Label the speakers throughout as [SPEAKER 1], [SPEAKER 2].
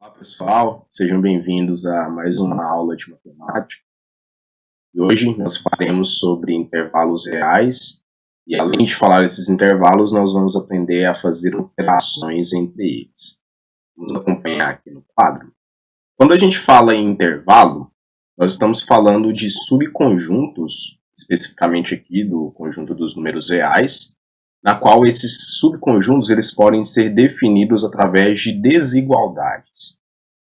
[SPEAKER 1] Olá pessoal, sejam bem-vindos a mais uma aula de matemática. E hoje nós faremos sobre intervalos reais e além de falar esses intervalos, nós vamos aprender a fazer operações entre eles. Vamos acompanhar aqui no quadro. Quando a gente fala em intervalo, nós estamos falando de subconjuntos, especificamente aqui do conjunto dos números reais, na qual esses subconjuntos eles podem ser definidos através de desigualdades.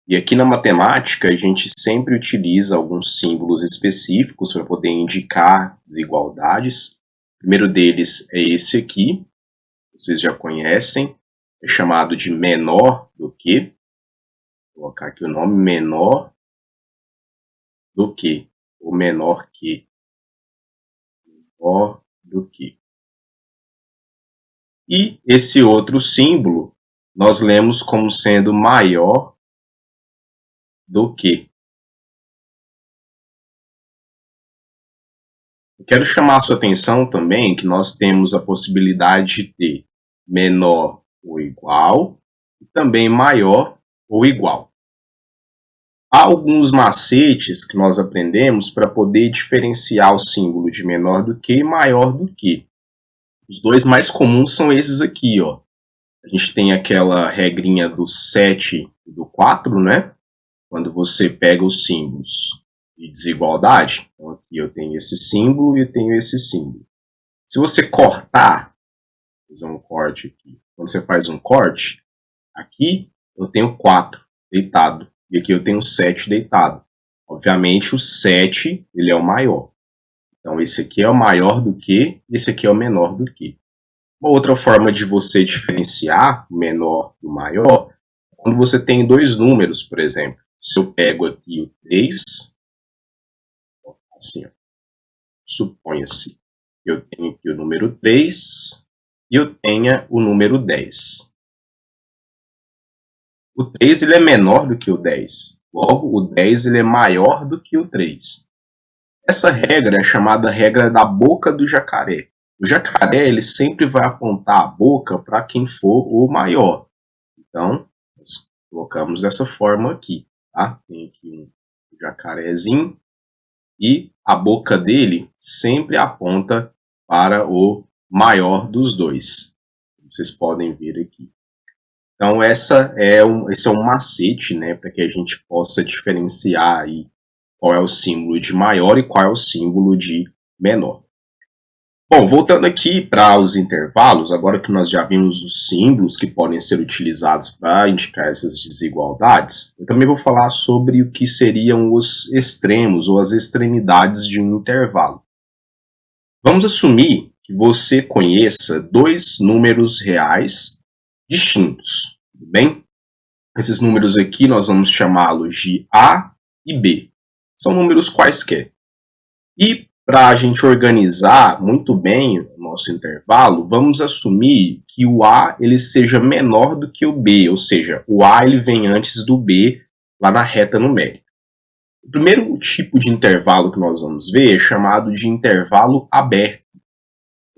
[SPEAKER 1] E aqui na matemática, a gente sempre utiliza alguns símbolos específicos para poder indicar desigualdades. O primeiro deles é esse aqui, vocês já conhecem, é chamado de menor do que. Vou colocar aqui o nome menor do que, ou menor que. Menor do que. E esse outro símbolo, nós lemos como sendo maior do que. Eu quero chamar a sua atenção também que nós temos a possibilidade de ter menor ou igual e também maior ou igual. Há alguns macetes que nós aprendemos para poder diferenciar o símbolo de menor do que e maior do que. Os dois mais comuns são esses aqui, ó. A gente tem aquela regrinha do 7 e do 4, né? Quando você pega os símbolos de desigualdade, então aqui eu tenho esse símbolo e eu tenho esse símbolo. Se você cortar, vou fazer um corte aqui. Quando você faz um corte, aqui eu tenho 4 deitado e aqui eu tenho 7 deitado. Obviamente o 7 ele é o maior. Então esse aqui é o maior do que, esse aqui é o menor do que. Uma outra forma de você diferenciar o menor do maior é quando você tem dois números, por exemplo. Se eu pego aqui o 3, assim, suponha-se que eu tenho aqui o número 3 e eu tenha o número 10. O 3 ele é menor do que o 10. Logo, o 10 ele é maior do que o 3. Essa regra é chamada regra da boca do jacaré. O jacaré ele sempre vai apontar a boca para quem for o maior. Então, nós colocamos dessa forma aqui. Tá? Tem aqui um jacarezinho e a boca dele sempre aponta para o maior dos dois. Vocês podem ver aqui. Então esse é um macete, né, para que a gente possa diferenciar aí qual é o símbolo de maior e qual é o símbolo de menor. Bom, voltando aqui para os intervalos, agora que nós já vimos os símbolos que podem ser utilizados para indicar essas desigualdades, eu também vou falar sobre o que seriam os extremos ou as extremidades de um intervalo. Vamos assumir que você conheça dois números reais distintos, tudo bem? Esses números aqui nós vamos chamá-los de A e B. São números quaisquer. E para a gente organizar muito bem o nosso intervalo, vamos assumir que o A ele seja menor do que o B, ou seja, o A ele vem antes do B lá na reta numérica. O primeiro tipo de intervalo que nós vamos ver é chamado de intervalo aberto.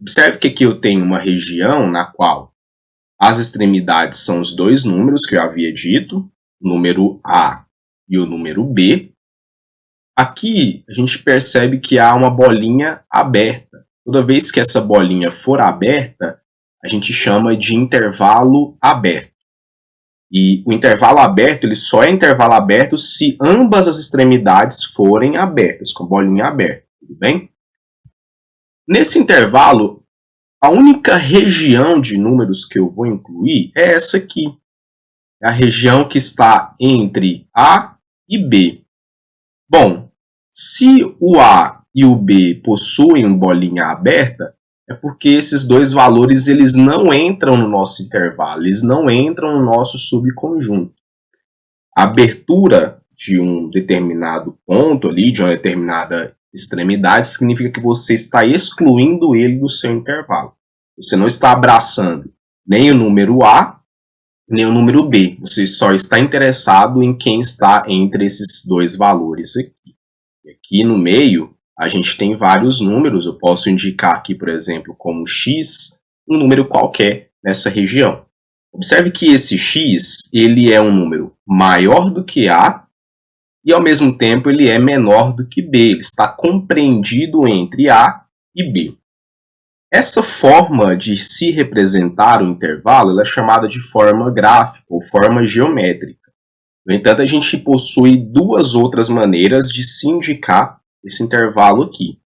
[SPEAKER 1] Observe que aqui eu tenho uma região na qual as extremidades são os dois números que eu havia dito, o número A e o número B. Aqui a gente percebe que há uma bolinha aberta. Toda vez que essa bolinha for aberta, a gente chama de intervalo aberto. E o intervalo aberto ele só é intervalo aberto se ambas as extremidades forem abertas, com a bolinha aberta. Tudo bem? Nesse intervalo, a única região de números que eu vou incluir é essa aqui. É a região que está entre A e B. Bom, se o A e o B possuem bolinha aberta, é porque esses dois valores eles não entram no nosso intervalo, eles não entram no nosso subconjunto. A abertura de um determinado ponto ali, de uma determinada extremidade, significa que você está excluindo ele do seu intervalo. Você não está abraçando nem o número A, nem o número B. Você só está interessado em quem está entre esses dois valores aqui. E aqui no meio, a gente tem vários números. Eu posso indicar aqui, por exemplo, como x, um número qualquer nessa região. Observe que esse x ele é um número maior do que A e, ao mesmo tempo, ele é menor do que B. Ele está compreendido entre A e B. Essa forma de se representar o intervalo ela é chamada de forma gráfica ou forma geométrica. No entanto, a gente possui duas outras maneiras de se indicar esse intervalo aqui.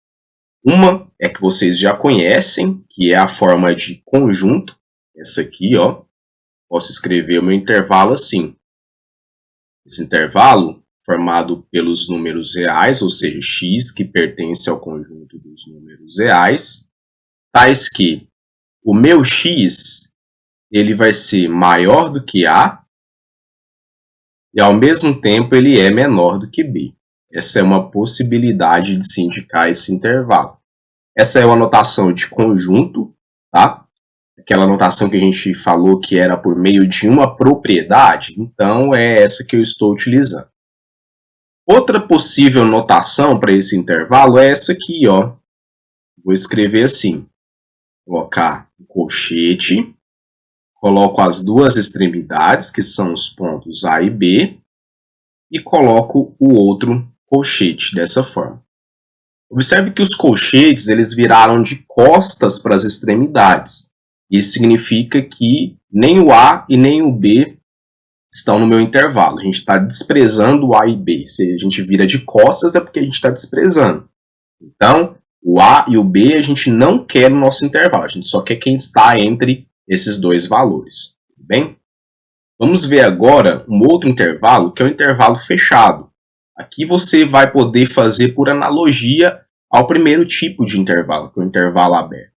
[SPEAKER 1] Uma é que vocês já conhecem, que é a forma de conjunto. Essa aqui, ó, posso escrever o meu intervalo assim. Esse intervalo, formado pelos números reais, ou seja, x, que pertence ao conjunto dos números reais, tais que o meu x ele vai ser maior do que A e, ao mesmo tempo, ele é menor do que B. Essa é uma possibilidade de se indicar esse intervalo. Essa é uma notação de conjunto, tá? Aquela notação que a gente falou que era por meio de uma propriedade, então é essa que eu estou utilizando. Outra possível notação para esse intervalo é essa aqui, ó. Vou escrever assim, colocar um colchete, coloco as duas extremidades, que são os pontos A e B, e coloco o outro colchete dessa forma. Observe que os colchetes eles viraram de costas para as extremidades. Isso significa que nem o A e nem o B estão no meu intervalo. A gente está desprezando o A e B. Se a gente vira de costas é porque a gente está desprezando. Então, o A e o B a gente não quer no nosso intervalo. A gente só quer quem está entre esses dois valores. Tudo bem? Vamos ver agora um outro intervalo, que é o intervalo fechado. Aqui você vai poder fazer por analogia ao primeiro tipo de intervalo, que é o intervalo aberto.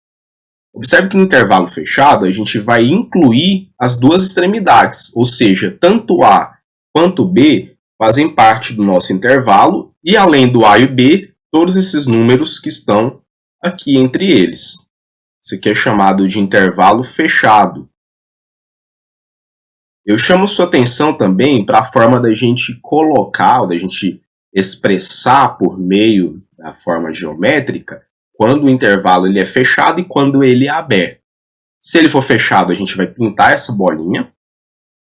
[SPEAKER 1] Observe que no intervalo fechado a gente vai incluir as duas extremidades, ou seja, tanto A quanto B fazem parte do nosso intervalo e, além do A e B, todos esses números que estão aqui entre eles. Isso aqui é chamado de intervalo fechado. Eu chamo sua atenção também para a forma da gente colocar, ou da gente expressar por meio da forma geométrica, quando o intervalo ele é fechado e quando ele é aberto. Se ele for fechado, a gente vai pintar essa bolinha.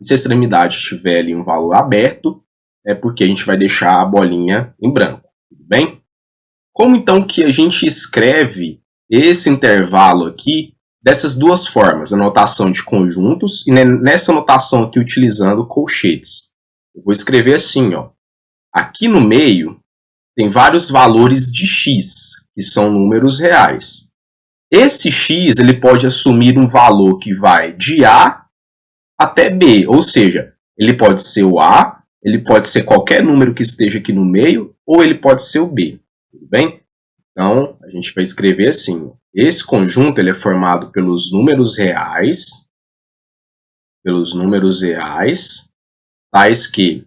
[SPEAKER 1] E se a extremidade tiver ali um valor aberto, é porque a gente vai deixar a bolinha em branco. Tudo bem? Como então que a gente escreve esse intervalo aqui dessas duas formas, a notação de conjuntos e nessa notação aqui utilizando colchetes? Eu vou escrever assim, ó. Aqui no meio tem vários valores de x, que são números reais. Esse x ele pode assumir um valor que vai de A até B, ou seja, ele pode ser o A, ele pode ser qualquer número que esteja aqui no meio, ou ele pode ser o B. Tudo bem? Então, a gente vai escrever assim, ó. Esse conjunto ele é formado pelos números reais, tais que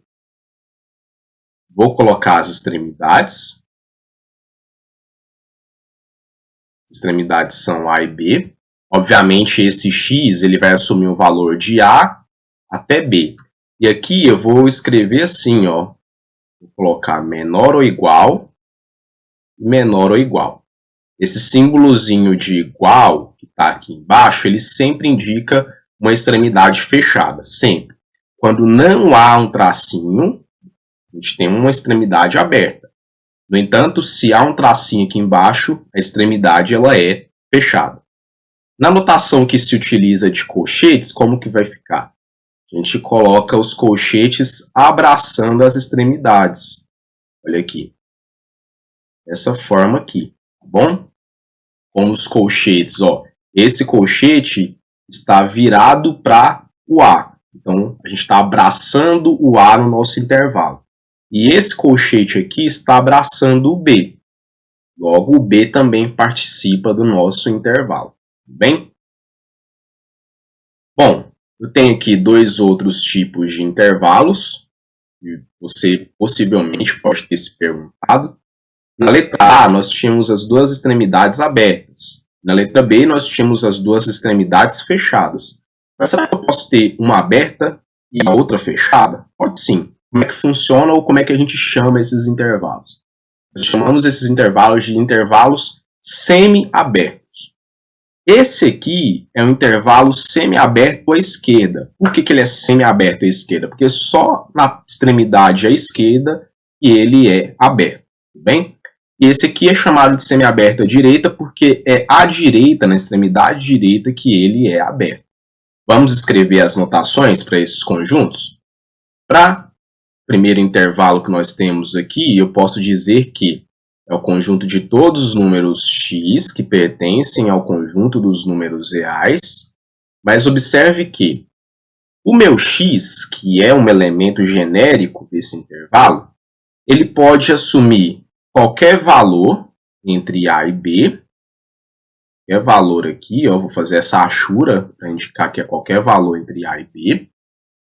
[SPEAKER 1] vou colocar as extremidades. As extremidades são A e B. Obviamente, esse x ele vai assumir um valor de A até B. E aqui eu vou escrever assim, ó. Vou colocar menor ou igual, menor ou igual. Esse símbolozinho de igual, que está aqui embaixo, ele sempre indica uma extremidade fechada, sempre. Quando não há um tracinho, a gente tem uma extremidade aberta. No entanto, se há um tracinho aqui embaixo, a extremidade ela é fechada. Na notação que se utiliza de colchetes, como que vai ficar? A gente coloca os colchetes abraçando as extremidades. Olha aqui. Dessa forma aqui, tá bom? Com os colchetes, ó. Esse colchete está virado para o A. Então, a gente está abraçando o A no nosso intervalo. E esse colchete aqui está abraçando o B. Logo, o B também participa do nosso intervalo. Tudo bem? Bom, eu tenho aqui dois outros tipos de intervalos. Que você possivelmente pode ter se perguntado. Na letra A, nós tínhamos as duas extremidades abertas. Na letra B, nós tínhamos as duas extremidades fechadas. Mas será que eu posso ter uma aberta e a outra fechada? Pode sim. Como é que funciona ou como é que a gente chama esses intervalos? Nós chamamos esses intervalos de intervalos semi-abertos. Esse aqui é um intervalo semiaberto à esquerda. Por que ele é semiaberto à esquerda? Porque só na extremidade à esquerda que ele é aberto, tudo bem? E esse aqui é chamado de semiaberto à direita porque é à direita, na extremidade direita, que ele é aberto. Vamos escrever as notações para esses conjuntos? Para o primeiro intervalo que nós temos aqui, eu posso dizer que é o conjunto de todos os números x que pertencem ao conjunto dos números reais, mas observe que o meu x, que é um elemento genérico desse intervalo, ele pode assumir qualquer valor entre a e b, qualquer valor aqui, vou fazer essa achura para indicar que é qualquer valor entre a e b.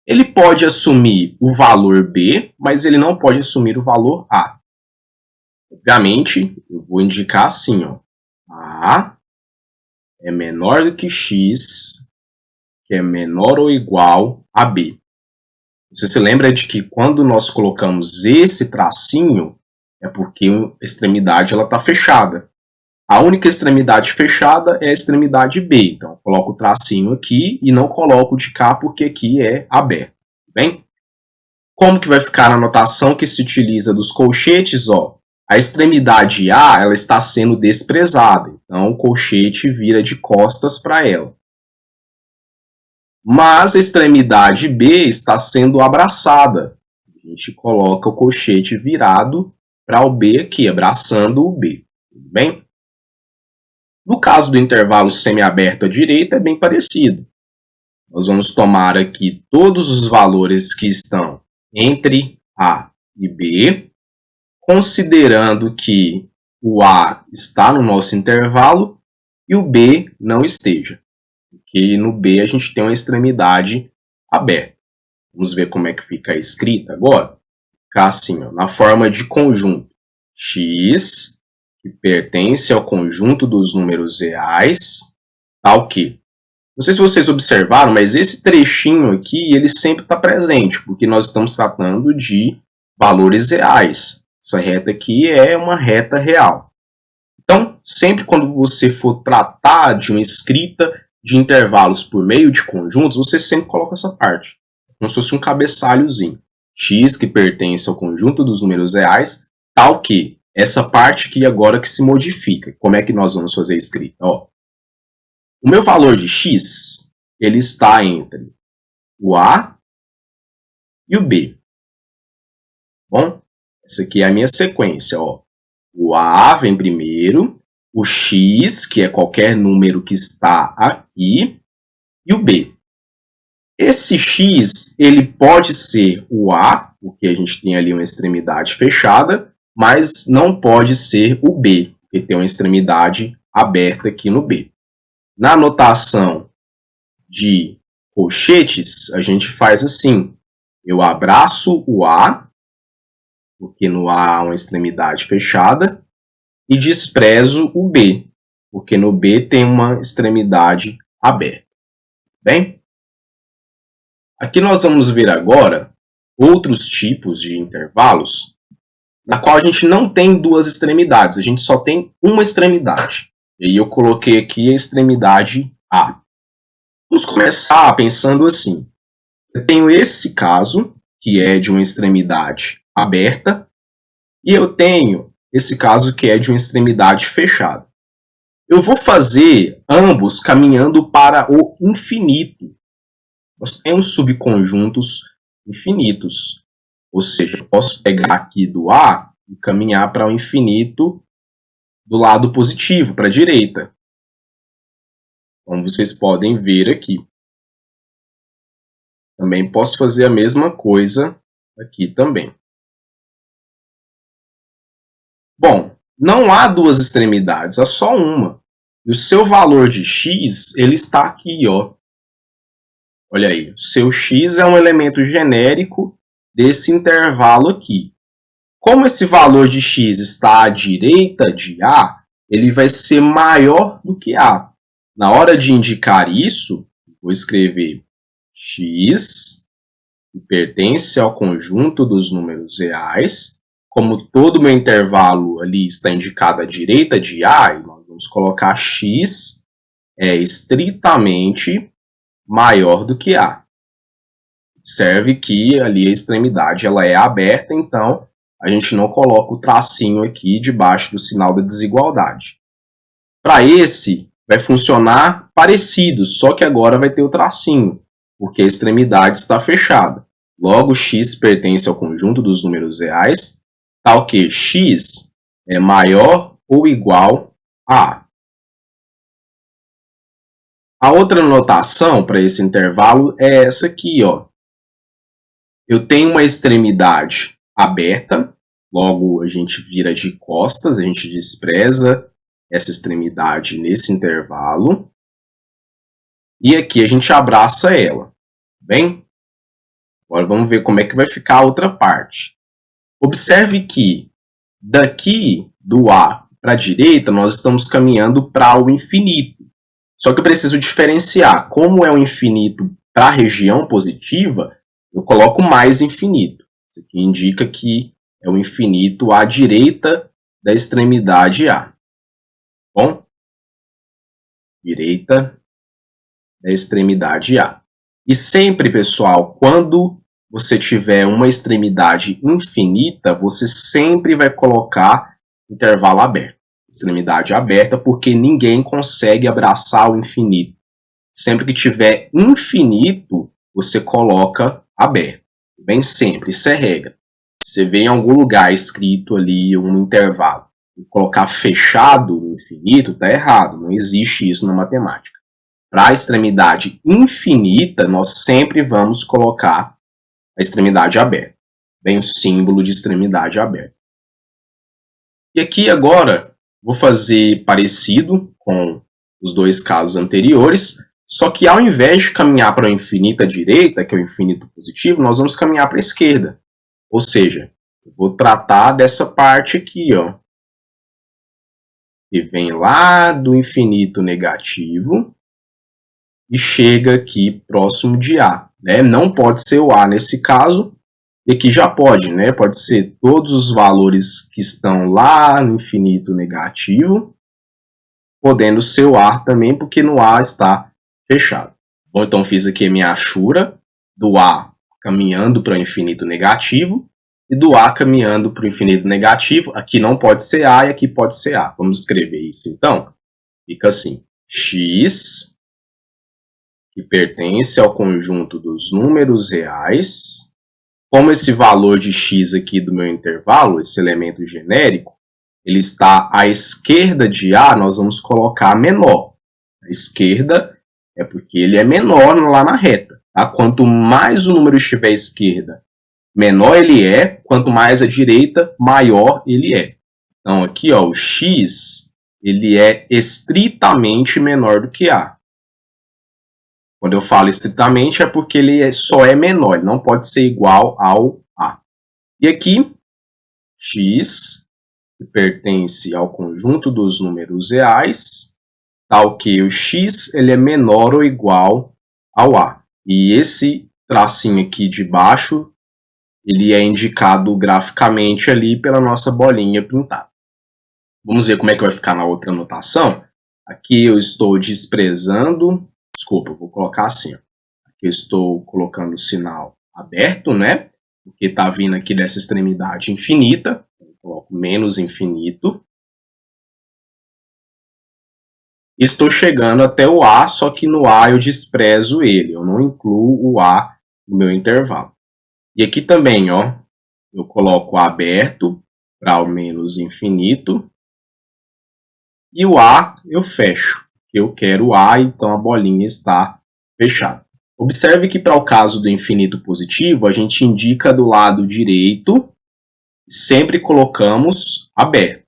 [SPEAKER 1] Ele pode assumir o valor b, mas ele não pode assumir o valor a. Obviamente, eu vou indicar assim, A é menor do que X, que é menor ou igual a B. Você se lembra de que quando nós colocamos esse tracinho, é porque a extremidade está fechada. A única extremidade fechada é a extremidade B. Então, eu coloco o tracinho aqui e não coloco o de cá porque aqui é aberto. Bem? Como que vai ficar na notação que se utiliza dos colchetes? A extremidade A ela está sendo desprezada, então o colchete vira de costas para ela. Mas a extremidade B está sendo abraçada. A gente coloca o colchete virado para o B aqui, abraçando o B. Tudo bem? No caso do intervalo semiaberto à direita, é bem parecido. Nós vamos tomar aqui todos os valores que estão entre A e B, considerando que o A está no nosso intervalo e o B não esteja. Porque no B a gente tem uma extremidade aberta. Vamos ver como é que fica a escrita agora. Fica assim, na forma de conjunto. X, que pertence ao conjunto dos números reais, tal que. Não sei se vocês observaram, mas esse trechinho aqui, ele sempre está presente, porque nós estamos tratando de valores reais. Essa reta aqui é uma reta real. Então, sempre quando você for tratar de uma escrita de intervalos por meio de conjuntos, você sempre coloca essa parte, como se fosse um cabeçalhozinho. X, que pertence ao conjunto dos números reais, tal que essa parte aqui agora que se modifica. Como é que nós vamos fazer a escrita? O meu valor de x, ele está entre o A e o B. Bom, essa aqui é a minha sequência. O A vem primeiro, o x, que é qualquer número que está aqui, e o B. Esse x, ele pode ser o A, porque a gente tem ali uma extremidade fechada, mas não pode ser o B, porque tem uma extremidade aberta aqui no B. Na notação de colchetes, a gente faz assim. Eu abraço o A, porque no A há uma extremidade fechada, e desprezo o B, porque no B tem uma extremidade aberta. Bem? Aqui nós vamos ver agora outros tipos de intervalos, na qual a gente não tem duas extremidades, a gente só tem uma extremidade. E aí eu coloquei aqui a extremidade A. Vamos começar pensando assim. Eu tenho esse caso, que é de uma extremidade aberta, e eu tenho esse caso que é de uma extremidade fechada. Eu vou fazer ambos caminhando para o infinito. Nós temos subconjuntos infinitos. Ou seja, eu posso pegar aqui do A e caminhar para o infinito do lado positivo, para a direita. Como vocês podem ver aqui. Também posso fazer a mesma coisa aqui também. Bom, não há duas extremidades, há só uma. E o seu valor de x, ele está aqui, Olha aí, o seu x é um elemento genérico desse intervalo aqui. Como esse valor de x está à direita de A, ele vai ser maior do que A. Na hora de indicar isso, vou escrever x, que pertence ao conjunto dos números reais. Como todo o meu intervalo ali está indicado à direita de A, nós vamos colocar x é estritamente maior do que A. Observe que ali a extremidade ela é aberta, então a gente não coloca o tracinho aqui debaixo do sinal da desigualdade. Para esse, vai funcionar parecido, só que agora vai ter o tracinho, porque a extremidade está fechada. Logo, x pertence ao conjunto dos números reais, tal que x é maior ou igual a A. A outra notação para esse intervalo é essa aqui, ó. Eu tenho uma extremidade aberta, logo a gente vira de costas, a gente despreza essa extremidade nesse intervalo. E aqui a gente abraça ela, bem? Agora vamos ver como é que vai ficar a outra parte. Observe que daqui do A para a direita nós estamos caminhando para o infinito. Só que eu preciso diferenciar. Como é o infinito para a região positiva, eu coloco mais infinito. Isso aqui indica que é o infinito à direita da extremidade A. Bom? Direita da extremidade A. E sempre, pessoal, quando você tiver uma extremidade infinita, você sempre vai colocar intervalo aberto. Extremidade aberta, porque ninguém consegue abraçar o infinito. Sempre que tiver infinito, você coloca aberto. Bem sempre, isso é regra. Se você vê em algum lugar escrito ali um intervalo e colocar fechado no infinito, está errado. Não existe isso na matemática. Para a extremidade infinita, nós sempre vamos colocar a extremidade aberta. Bem, o símbolo de extremidade aberta. E aqui agora, vou fazer parecido com os dois casos anteriores, só que ao invés de caminhar para o infinito à direita, que é o infinito positivo, nós vamos caminhar para a esquerda. Ou seja, eu vou tratar dessa parte aqui, ó, que vem lá do infinito negativo e chega aqui próximo de A. Né? Não pode ser o A nesse caso, e aqui já pode, né? Pode ser todos os valores que estão lá no infinito negativo, podendo ser o A também, porque no A está fechado. Bom, então fiz aqui a minha achura do A caminhando para o infinito negativo e do A caminhando para o infinito negativo. Aqui não pode ser A e aqui pode ser A. Vamos escrever isso então. Fica assim, x, que pertence ao conjunto dos números reais. Como esse valor de x aqui do meu intervalo, esse elemento genérico, ele está à esquerda de A, nós vamos colocar menor. A esquerda é porque ele é menor lá na reta. Tá? Quanto mais o número estiver à esquerda, menor ele é. Quanto mais à direita, maior ele é. Então aqui ó, o x ele é estritamente menor do que A. Quando eu falo estritamente é porque ele só é menor, ele não pode ser igual ao A. E aqui, x, que pertence ao conjunto dos números reais, tal que o x ele é menor ou igual ao A. E esse tracinho aqui de baixo, ele é indicado graficamente ali pela nossa bolinha pintada. Vamos ver como é que vai ficar na outra anotação. Aqui eu estou desprezando... Desculpa, eu vou colocar assim. Ó. Aqui eu estou colocando o sinal aberto, né? Porque está vindo aqui dessa extremidade infinita. Eu coloco menos infinito. Estou chegando até o A, só que no A eu desprezo ele. Eu não incluo o A no meu intervalo. E aqui também, ó, eu coloco o aberto para o menos infinito. E o A eu fecho. Eu quero A, então a bolinha está fechada. Observe que para o caso do infinito positivo, a gente indica do lado direito, sempre colocamos aberto.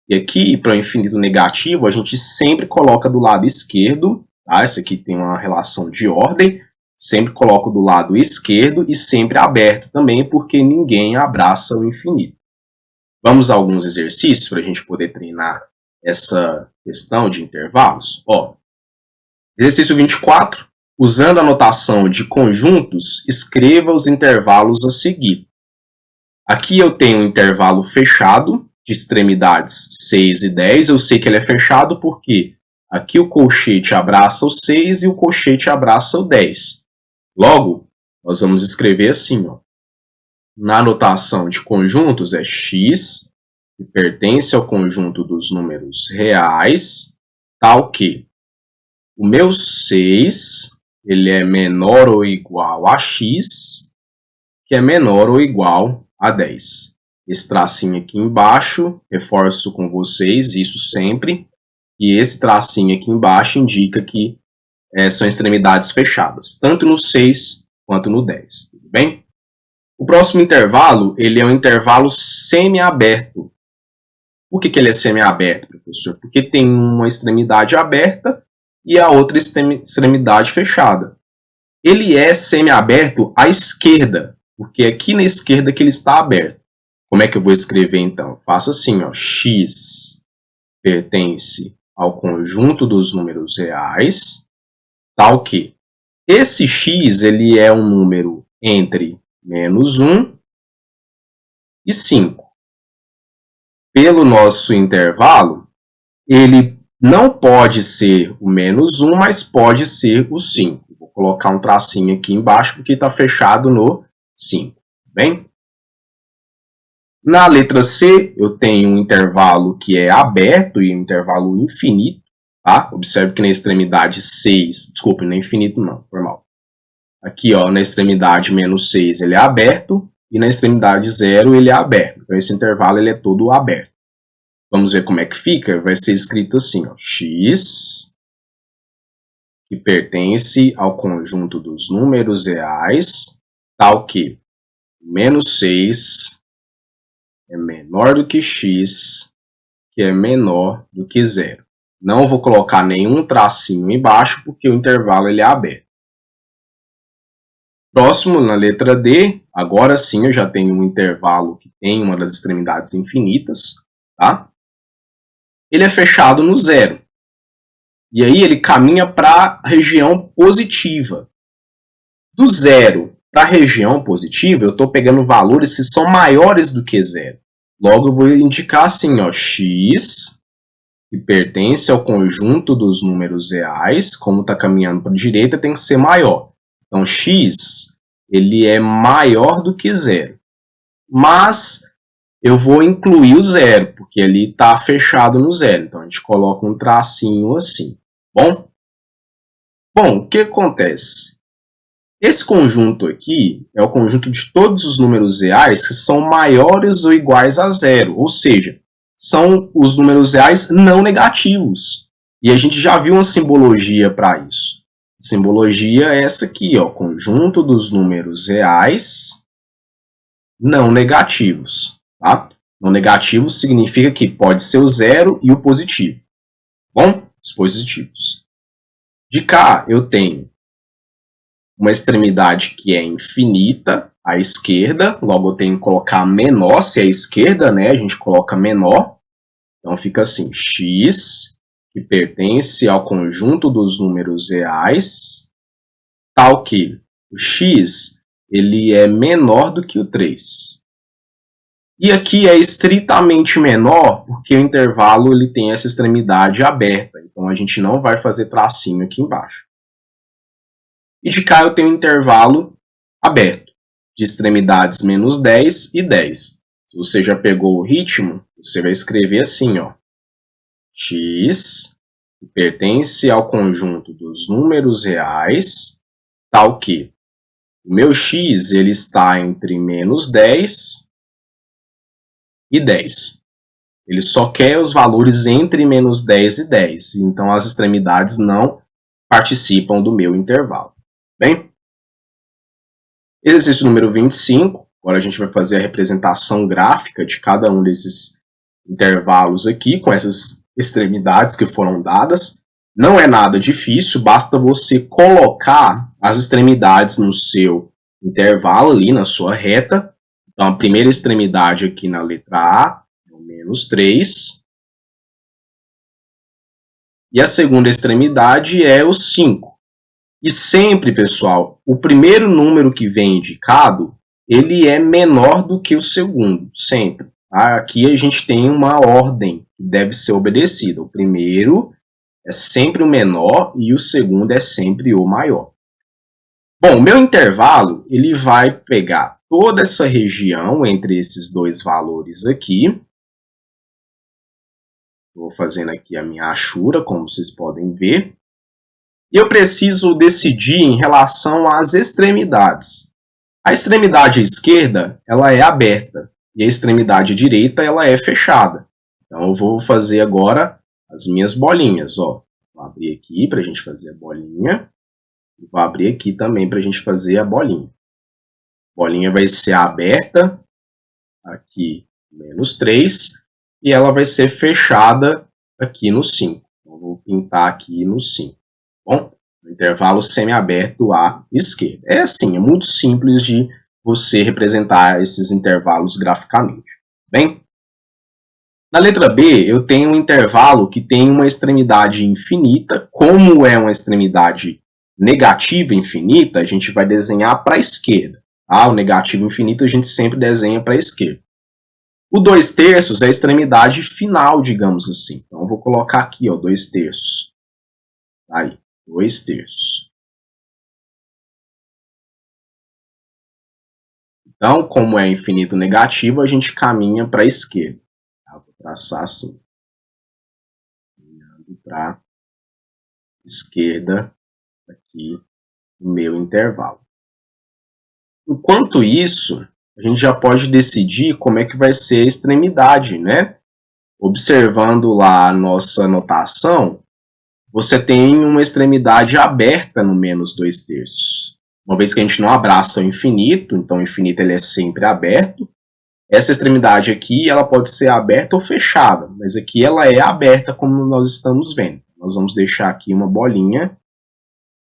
[SPEAKER 1] E aqui, para o infinito negativo, a gente sempre coloca do lado esquerdo, tá? Essa aqui tem uma relação de ordem, sempre coloco do lado esquerdo e sempre aberto também, porque ninguém abraça o infinito. Vamos a alguns exercícios para a gente poder treinar essa questão de intervalos. Ó, exercício 24. Usando a notação de conjuntos, escreva os intervalos a seguir. Aqui eu tenho um intervalo fechado, de extremidades 6 e 10. Eu sei que ele é fechado porque Aqui o colchete abraça o 6 e o colchete abraça o 10. Logo, nós vamos escrever assim, ó. Na notação de conjuntos é x, que pertence ao conjunto dos números reais, tal que o meu 6 ele é menor ou igual a x, que é menor ou igual a 10. Esse tracinho aqui embaixo, reforço com vocês, isso sempre, e esse tracinho aqui embaixo indica que são extremidades fechadas, tanto no 6 quanto no 10, tudo bem? O próximo intervalo, ele é um intervalo semiaberto. Por que ele é semiaberto, professor? Porque tem uma extremidade aberta e a outra extremidade fechada. Ele é semiaberto à esquerda, porque é aqui na esquerda que ele está aberto. Como é que eu vou escrever então? Faço assim, ó, x pertence ao conjunto dos números reais, tal que esse x ele é um número entre menos 1 e 5. Pelo nosso intervalo, ele não pode ser o menos 1, mas pode ser o 5. Vou colocar um tracinho aqui embaixo porque está fechado no 5. Bem? Na letra C, eu tenho um intervalo que é aberto e um intervalo infinito. Tá? Observe que na extremidade 6, desculpe, não é infinito não, formal. Aqui, ó, na extremidade menos 6 ele é aberto e na extremidade 0 ele é aberto. Então esse intervalo ele é todo aberto. Vamos ver como é que fica? Vai ser escrito assim, ó, x, que pertence ao conjunto dos números reais, tal que menos 6 é menor do que x, que é menor do que 0. Não vou colocar nenhum tracinho embaixo, porque o intervalo ele é aberto. Próximo, na letra D, agora sim eu já tenho um intervalo que tem uma das extremidades infinitas, tá? Ele é fechado no 0. E aí ele caminha para a região positiva. Do 0 para a região positiva, eu estou pegando valores que são maiores do que 0. Logo eu vou indicar assim, ó, x, que pertence ao conjunto dos números reais, como está caminhando para a direita, tem que ser maior. Então, x ele é maior do que 0. Mas eu vou incluir o 0, porque ali está fechado no 0. Então, a gente coloca um tracinho assim. Bom, o que acontece? Esse conjunto aqui é o conjunto de todos os números reais que são maiores ou iguais a 0. Ou seja, são os números reais não negativos. E a gente já viu uma simbologia para isso. A simbologia é essa aqui, ó, conjunto dos números reais não negativos. Tá? Não negativo significa que pode ser o 0 e o positivo. Bom, os positivos. De cá eu tenho uma extremidade que é infinita, à esquerda, logo eu tenho que colocar menor, se é a esquerda, né, a gente coloca menor. Então fica assim, x, que pertence ao conjunto dos números reais, tal que o x ele é menor do que o 3. E aqui é estritamente menor porque o intervalo ele tem essa extremidade aberta. Então a gente não vai fazer tracinho aqui embaixo. E de cá eu tenho um intervalo aberto, de extremidades menos 10 e 10. Se você já pegou o ritmo, você vai escrever assim, ó, x, que pertence ao conjunto dos números reais, tal que o meu x ele está entre menos 10 e 10. Ele só quer os valores entre menos 10 e 10. Então, as extremidades não participam do meu intervalo. Bem? Exercício número 25. Agora a gente vai fazer a representação gráfica de cada um desses intervalos aqui, com essas extremidades que foram dadas. Não é nada difícil, basta você colocar as extremidades no seu intervalo ali, na sua reta. Então, a primeira extremidade aqui na letra A é o menos 3. E a segunda extremidade é o 5. E sempre, pessoal, o primeiro número que vem indicado, ele é menor do que o segundo, sempre. Aqui a gente tem uma ordem que deve ser obedecida. O primeiro é sempre o menor e o segundo é sempre o maior. Bom, o meu intervalo ele vai pegar toda essa região entre esses dois valores aqui. Vou fazendo aqui a minha achura, como vocês podem ver. E eu preciso decidir em relação às extremidades. A extremidade esquerda ela é aberta e a extremidade direita ela é fechada. Então eu vou fazer agora as minhas bolinhas. Ó. Vou abrir aqui para a gente fazer a bolinha. E vou abrir aqui também para a gente fazer a bolinha. A bolinha vai ser aberta, aqui -3, e ela vai ser fechada aqui no 5. Então, vou pintar aqui no 5. Bom, no intervalo semiaberto à esquerda. É assim, é muito simples de você representar esses intervalos graficamente. Bem, na letra B, eu tenho um intervalo que tem uma extremidade infinita. Como é uma extremidade negativa infinita, a gente vai desenhar para a esquerda. Tá? O negativo infinito a gente sempre desenha para a esquerda. O 2/3 é a extremidade final, digamos assim. Então, eu vou colocar aqui, ó, 2/3. Aí, 2/3. Então, como é infinito negativo, a gente caminha para a esquerda. Vou traçar assim. Caminhando para a esquerda aqui no meu intervalo. Enquanto isso, a gente já pode decidir como é que vai ser a extremidade, né? Observando lá a nossa notação, você tem uma extremidade aberta no -2/3. Uma vez que a gente não abraça o infinito, então o infinito ele é sempre aberto. Essa extremidade aqui ela pode ser aberta ou fechada, mas aqui ela é aberta como nós estamos vendo. Nós vamos deixar aqui uma bolinha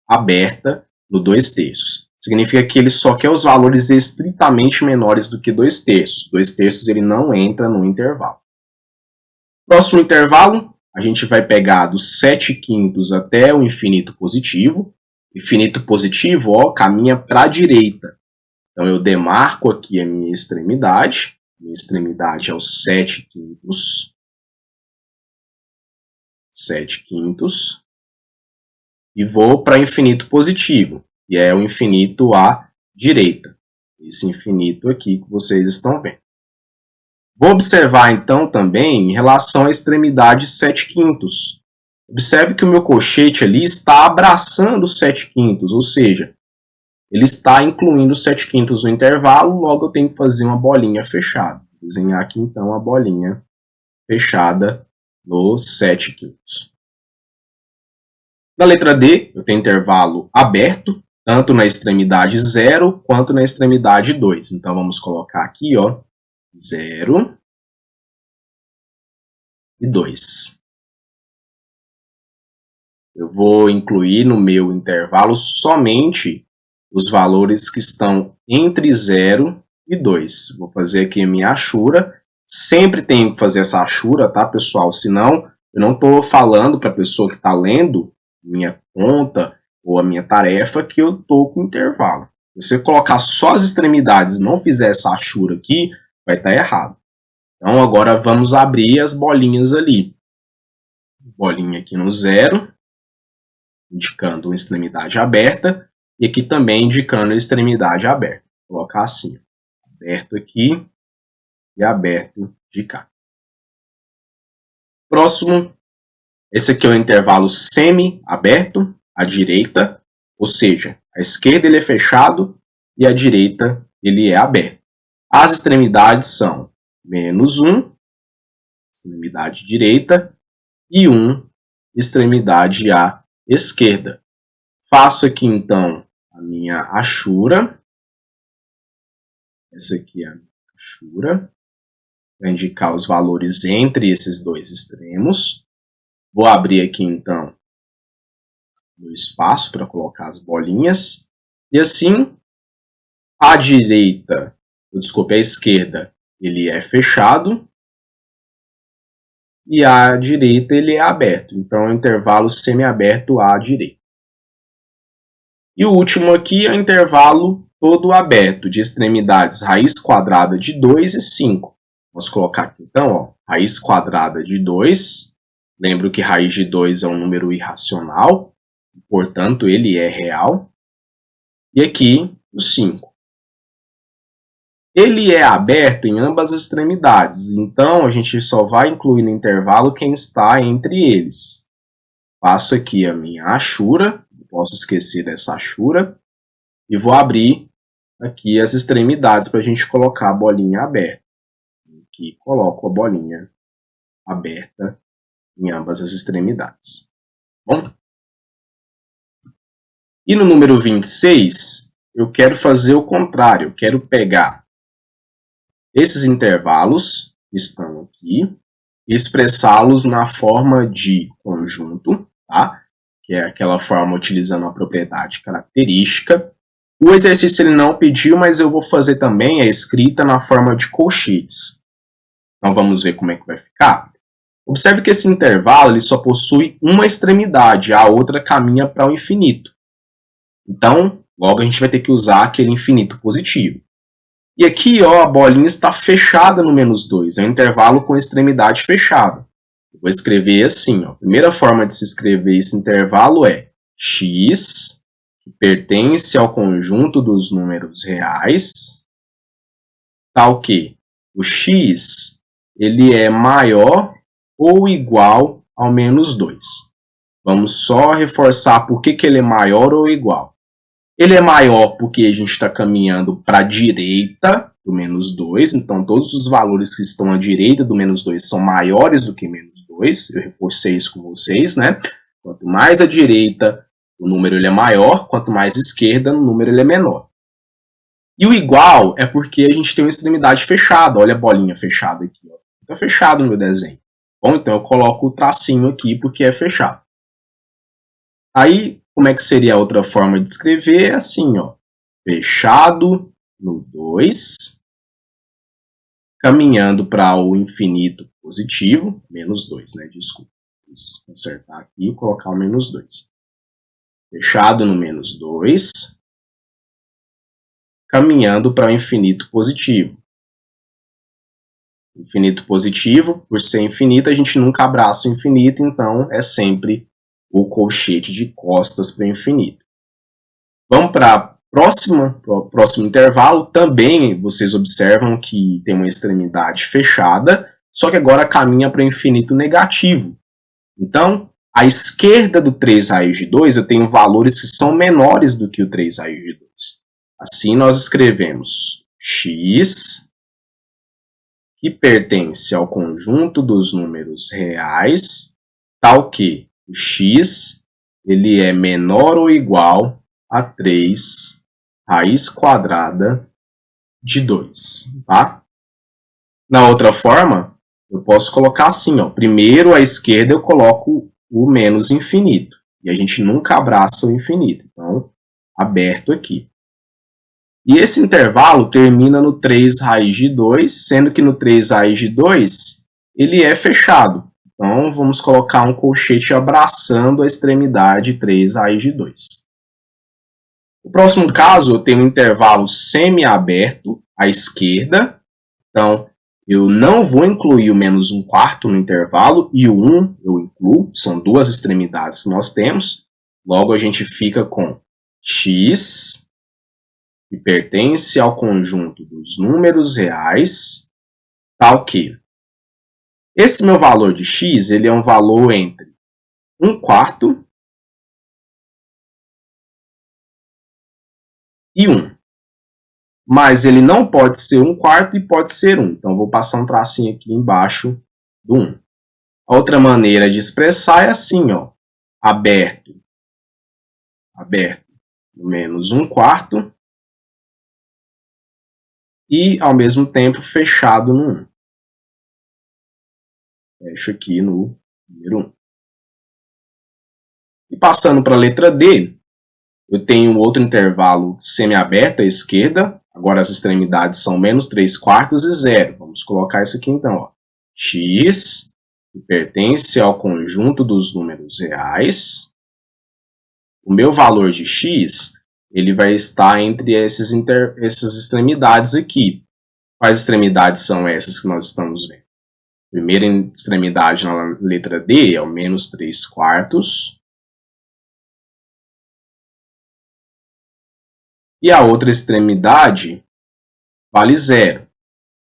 [SPEAKER 1] aberta no 2/3. Significa que ele só quer os valores estritamente menores do que 2/3. 2/3 ele não entra no intervalo. Próximo intervalo, a gente vai pegar dos 7/5 até o infinito positivo. Infinito positivo, ó, caminha para a direita. Então, eu demarco aqui a minha extremidade. Minha extremidade é o 7/5. 7/5. E vou para infinito positivo, que é o infinito à direita. Esse infinito aqui que vocês estão vendo. Vou observar, então, também em relação à extremidade 7/5. Observe que o meu colchete ali está abraçando o 7/5, ou seja, ele está incluindo o 7/5 no intervalo, logo eu tenho que fazer uma bolinha fechada. Vou desenhar aqui, então, a bolinha fechada no 7/5. Na letra D, eu tenho intervalo aberto, tanto na extremidade 0 quanto na extremidade 2. Então, vamos colocar aqui, ó, 0 e 2. Eu vou incluir no meu intervalo somente os valores que estão entre 0 e 2. Vou fazer aqui a minha achura. Sempre tenho que fazer essa achura, tá, pessoal? Senão, eu não estou falando para a pessoa que está lendo minha conta ou a minha tarefa que eu estou com intervalo. Se você colocar só as extremidades e não fizer essa achura aqui, vai estar errado. Então, agora vamos abrir as bolinhas ali. Bolinha aqui no 0, indicando uma extremidade aberta, e aqui também indicando a extremidade aberta. Vou colocar assim, aberto aqui e aberto de cá. Próximo, esse aqui é o intervalo semi-aberto, à direita, ou seja, a esquerda ele é fechado e a direita ele é aberto. As extremidades são -1, extremidade direita, e 1, extremidade à esquerda. Faço aqui, então, a minha achura. Essa aqui é a minha achura. Para indicar os valores entre esses dois extremos. Vou abrir aqui, então, o espaço para colocar as bolinhas. E assim, a esquerda, ele é fechado. E à direita ele é aberto. Então, é um intervalo semiaberto à direita. E o último aqui é o intervalo todo aberto, de extremidades raiz quadrada de 2 e 5. Vamos colocar aqui, então, ó, raiz quadrada de 2 Lembro que raiz de 2 é um número irracional, portanto, ele é real. E aqui, o 5. Ele é aberto em ambas as extremidades, então a gente só vai incluir no intervalo quem está entre eles. Faço aqui a minha achura, não posso esquecer dessa achura, e vou abrir aqui as extremidades para a gente colocar a bolinha aberta. Aqui coloco a bolinha aberta em ambas as extremidades. Bom? E no número 26, eu quero fazer o contrário, eu quero pegar esses intervalos que estão aqui e expressá-los na forma de conjunto, tá? Que é aquela forma utilizando a propriedade característica. O exercício ele não pediu, mas eu vou fazer também a escrita na forma de colchetes. Então vamos ver como é que vai ficar. Observe que esse intervalo ele só possui uma extremidade, a outra caminha para o infinito. Então, logo a gente vai ter que usar aquele infinito positivo. E aqui, ó, a bolinha está fechada no menos 2, é um intervalo com extremidade fechada. Eu vou escrever assim, ó. A primeira forma de se escrever esse intervalo é x, que pertence ao conjunto dos números reais, tal que o x ele é maior ou igual ao menos 2. Vamos só reforçar por que ele é maior ou igual. Ele é maior porque a gente está caminhando para a direita do menos 2, então todos os valores que estão à direita do menos 2 são maiores do que menos 2, eu reforcei isso com vocês, né? Quanto mais à direita, o número ele é maior, quanto mais à esquerda, o número ele é menor. E o igual é porque a gente tem uma extremidade fechada, olha a bolinha fechada aqui, está fechado no meu desenho. Bom, então eu coloco o tracinho aqui porque é fechado. Aí, como é que seria a outra forma de escrever? Assim, ó, fechado no 2, caminhando para o infinito positivo, menos 2, né? Desculpa, vou consertar aqui e colocar o menos 2. Fechado no menos 2, caminhando para o infinito positivo. Infinito positivo, por ser infinito, a gente nunca abraça o infinito, então é sempre o colchete de costas para o infinito. Vamos para o próximo intervalo. Também vocês observam que tem uma extremidade fechada, só que agora caminha para o infinito negativo. Então, à esquerda do 3 raiz de 2, eu tenho valores que são menores do que o 3 raiz de 2. Assim, nós escrevemos x, que pertence ao conjunto dos números reais, tal que o x ele é menor ou igual a 3 raiz quadrada de 2. Tá? Na outra forma, eu posso colocar assim, ó, primeiro à esquerda eu coloco o menos infinito, e a gente nunca abraça o infinito, então aberto aqui. E esse intervalo termina no 3 raiz de 2, sendo que no 3 raiz de 2 ele é fechado. Então, vamos colocar um colchete abraçando a extremidade 3 raiz de 2. No próximo caso, eu tenho um intervalo semi-aberto à esquerda. Então, eu não vou incluir o menos 1/4 no intervalo e o 1 eu incluo. São duas extremidades que nós temos. Logo, a gente fica com x, que pertence ao conjunto dos números reais, tal que esse meu valor de x ele é um valor entre 1/4 e 1. Mas ele não pode ser 1/4 e pode ser 1. Então, vou passar um tracinho aqui embaixo do 1. A outra maneira de expressar é assim, ó, aberto no menos 1/4 e, ao mesmo tempo, fechado no 1. Fecho aqui no número 1. E passando para a letra D, eu tenho outro intervalo semiaberto à esquerda. Agora as extremidades são menos 3/4 e 0. Vamos colocar isso aqui então. Ó. X, que pertence ao conjunto dos números reais. O meu valor de x ele vai estar entre essas extremidades aqui. Quais extremidades são essas que nós estamos vendo? Primeira extremidade na letra D é o menos 3/4. E a outra extremidade vale 0,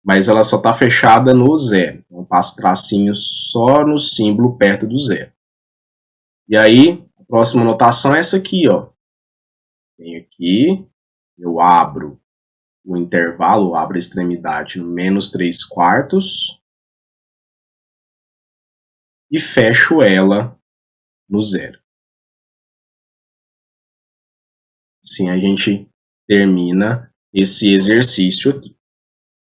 [SPEAKER 1] mas ela só está fechada no 0. Então, eu passo tracinho só no símbolo perto do 0. E aí, a próxima notação é essa aqui, ó. Venho aqui, eu abro o intervalo, abro a extremidade no menos 3/4 e fecho ela no 0. Assim a gente termina esse exercício aqui.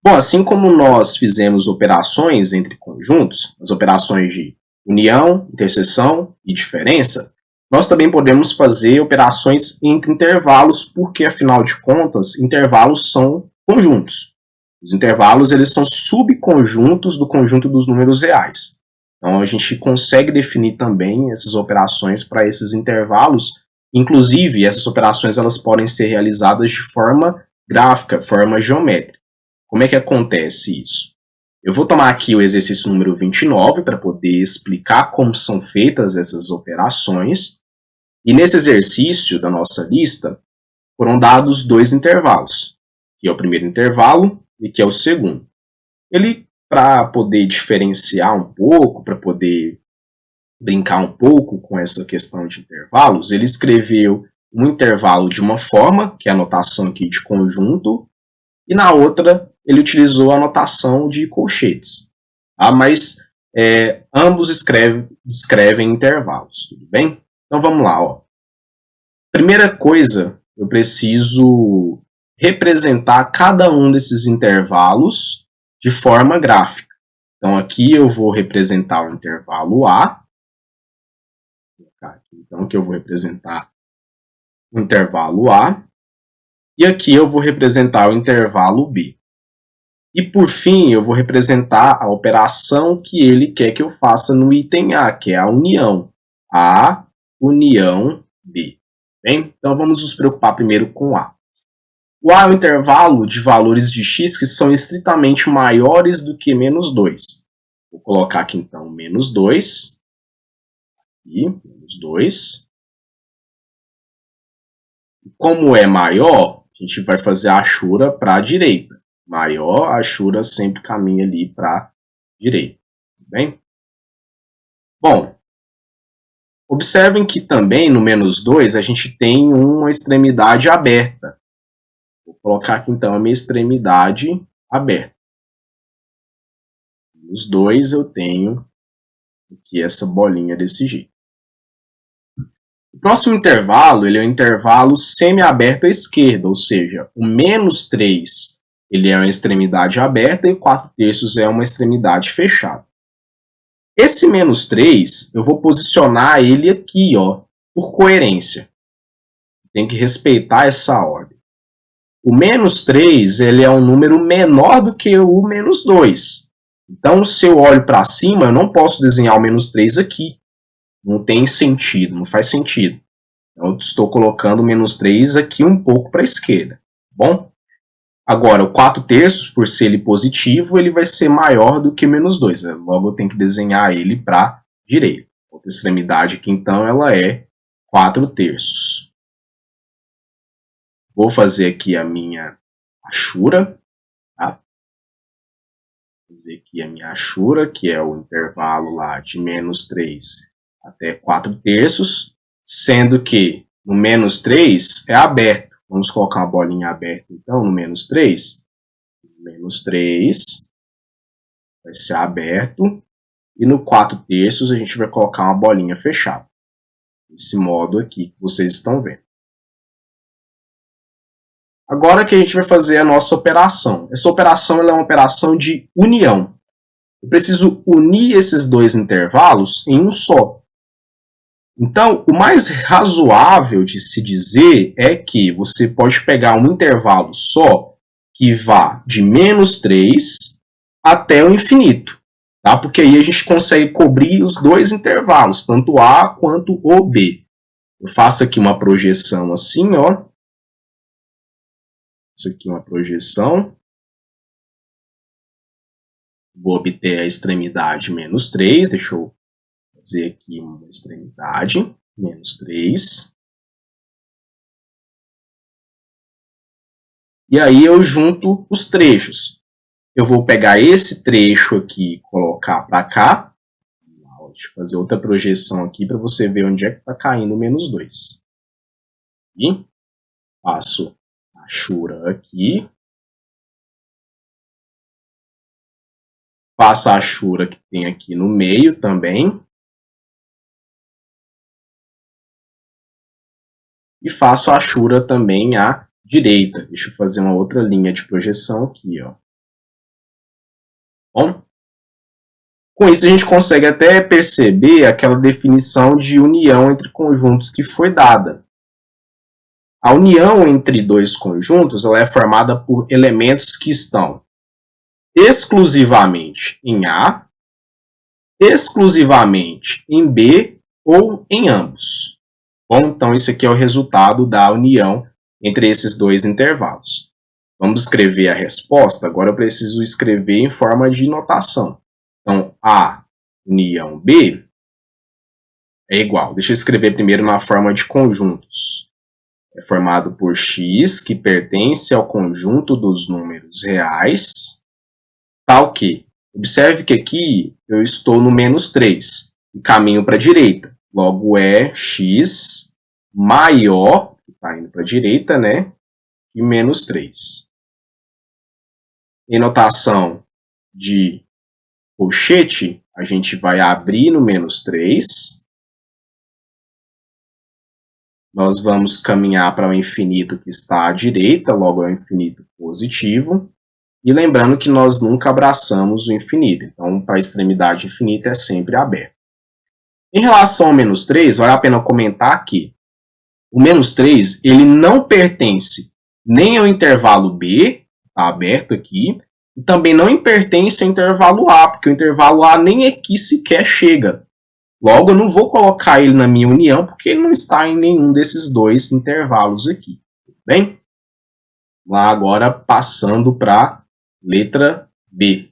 [SPEAKER 1] Bom, assim como nós fizemos operações entre conjuntos, as operações de união, interseção e diferença, nós também podemos fazer operações entre intervalos, porque, afinal de contas, intervalos são conjuntos. Os intervalos eles são subconjuntos do conjunto dos números reais. Então, a gente consegue definir também essas operações para esses intervalos. Inclusive, essas operações elas podem ser realizadas de forma gráfica, forma geométrica. Como é que acontece isso? Eu vou tomar aqui o exercício número 29 para poder explicar como são feitas essas operações. E nesse exercício da nossa lista, foram dados 2 intervalos, que é o primeiro intervalo e que é o segundo. Ele, para poder diferenciar um pouco, para poder brincar um pouco com essa questão de intervalos, ele escreveu um intervalo de uma forma, que é a notação aqui de conjunto, e na outra ele utilizou a notação de colchetes. Tá? Mas ambos descrevem intervalos, tudo bem? Então vamos lá. Ó. Primeira coisa, eu preciso representar cada um desses intervalos de forma gráfica. Então aqui eu vou representar o intervalo A. Então aqui eu vou representar o intervalo A. E aqui eu vou representar o intervalo B. E por fim, eu vou representar a operação que ele quer que eu faça no item A, que é a união. A união B. Bem? Então vamos nos preocupar primeiro com A. O A é o intervalo de valores de x que são estritamente maiores do que menos 2. Vou colocar aqui então menos 2. E menos 2. Como é maior, a gente vai fazer a achura para a direita. Maior, a achura sempre caminha ali para a direita. Tudo bem? Bom, observem que também no menos 2 a gente tem uma extremidade aberta. Vou colocar aqui então a minha extremidade aberta. Nos 2 eu tenho aqui essa bolinha desse jeito. O próximo intervalo ele é um intervalo semi-aberto à esquerda, ou seja, o menos 3 ele é uma extremidade aberta e o 4/3 é uma extremidade fechada. Esse menos 3, eu vou posicionar ele aqui, ó, por coerência. Tem que respeitar essa ordem. O menos 3 ele é um número menor do que o menos 2. Então, se eu olho para cima, eu não posso desenhar o menos 3 aqui. Não tem sentido, não faz sentido. Então, eu estou colocando o menos 3 aqui um pouco para a esquerda. Bom? Agora, o 4/3, por ser ele positivo, ele vai ser maior do que menos 2. Logo, eu tenho que desenhar ele para a direita. Outra extremidade aqui, então, ela é 4/3. Vou fazer aqui a minha achura. Tá? Vou fazer aqui a minha achura, que é o intervalo lá de menos 3 até 4/3, sendo que no menos 3 é aberto. Vamos colocar uma bolinha aberta, então, no menos 3. Menos 3 vai ser aberto. E no 4/3 a gente vai colocar uma bolinha fechada. Desse modo aqui que vocês estão vendo. Agora que a gente vai fazer a nossa operação. Essa operação ela é uma operação de união. Eu preciso unir esses dois intervalos em um só. Então, o mais razoável de se dizer é que você pode pegar um intervalo só que vá de menos 3 até o infinito, tá? Porque aí a gente consegue cobrir os dois intervalos, tanto A quanto o B. Eu faço aqui uma projeção assim, ó. Isso aqui é uma projeção. Vou obter a extremidade menos 3. Deixa eu fazer aqui uma extremidade. Menos 3. E aí eu junto os trechos. Eu vou pegar esse trecho aqui e colocar para cá. Deixa eu fazer outra projeção aqui para você ver onde é que está caindo o menos 2. E passo a achura aqui. Passo a achura que tem aqui no meio também. E faço a achura também à direita. Deixa eu fazer uma outra linha de projeção aqui, ó. Bom, com isso a gente consegue até perceber aquela definição de união entre conjuntos que foi dada. A união entre dois conjuntos ela é formada por elementos que estão exclusivamente em A, exclusivamente em B ou em ambos. Bom, então isso aqui é o resultado da união entre esses dois intervalos. Vamos escrever a resposta. Agora eu preciso escrever em forma de notação. Então, A união B é igual. Deixa eu escrever primeiro na forma de conjuntos. É formado por x, que pertence ao conjunto dos números reais, tal que, observe que aqui eu estou no menos 3, e caminho para a direita. Logo é x maior, que está indo para a direita, né? E menos 3. Em notação de colchete, a gente vai abrir no menos 3. Nós vamos caminhar para o infinito que está à direita, logo é o infinito positivo. E lembrando que nós nunca abraçamos o infinito. Então, para a extremidade infinita é sempre aberto. Em relação ao menos 3, vale a pena comentar que o menos 3 ele não pertence nem ao intervalo B, está aberto aqui, e também não pertence ao intervalo A, porque o intervalo A nem aqui sequer chega. Logo, eu não vou colocar ele na minha união, porque ele não está em nenhum desses dois intervalos aqui. Tudo bem? Lá agora, passando para a letra B.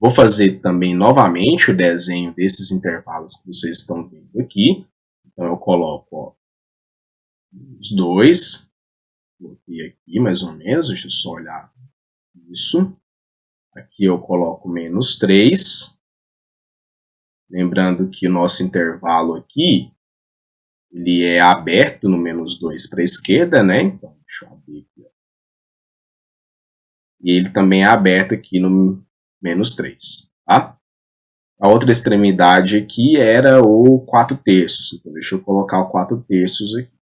[SPEAKER 1] Vou fazer também novamente o desenho desses intervalos que vocês estão vendo aqui. Então, eu coloco ó, os dois. Coloquei aqui mais ou menos, deixa eu só olhar isso. Aqui eu coloco menos 3. Lembrando que o nosso intervalo aqui, ele é aberto no menos 2 para a esquerda, né? Então, deixa eu abrir aqui. Ó. E ele também é aberto aqui no menos 3, tá? A outra extremidade aqui era o 4/3. Então, deixa eu colocar o 4/3 aqui.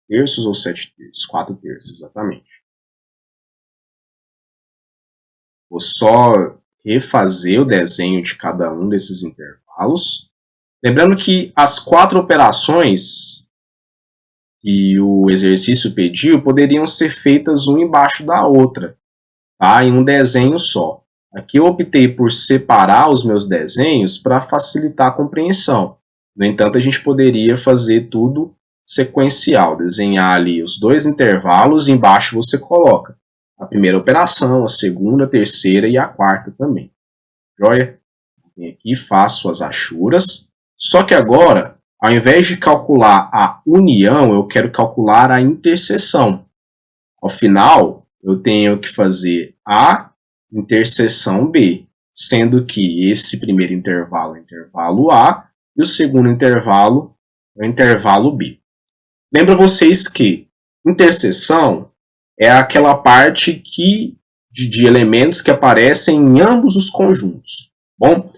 [SPEAKER 1] Terços ou 7/3? 4/3, exatamente. Vou só refazer o desenho de cada um desses intervalos. Lembrando que as 4 operações que o exercício pediu poderiam ser feitas uma embaixo da outra, tá? Em um desenho só. Aqui eu optei por separar os meus desenhos para facilitar a compreensão. No entanto, a gente poderia fazer tudo sequencial, desenhar ali os 2 intervalos e embaixo você coloca a primeira operação, a segunda, a terceira e a quarta também. Joia? Venho aqui, faço as achuras. Só que agora, ao invés de calcular a união, eu quero calcular a interseção. Ao final, eu tenho que fazer a interseção B, sendo que esse primeiro intervalo é o intervalo A e o segundo intervalo é o intervalo B. Lembra vocês que interseção é aquela parte de elementos que aparecem em ambos os conjuntos. Bom,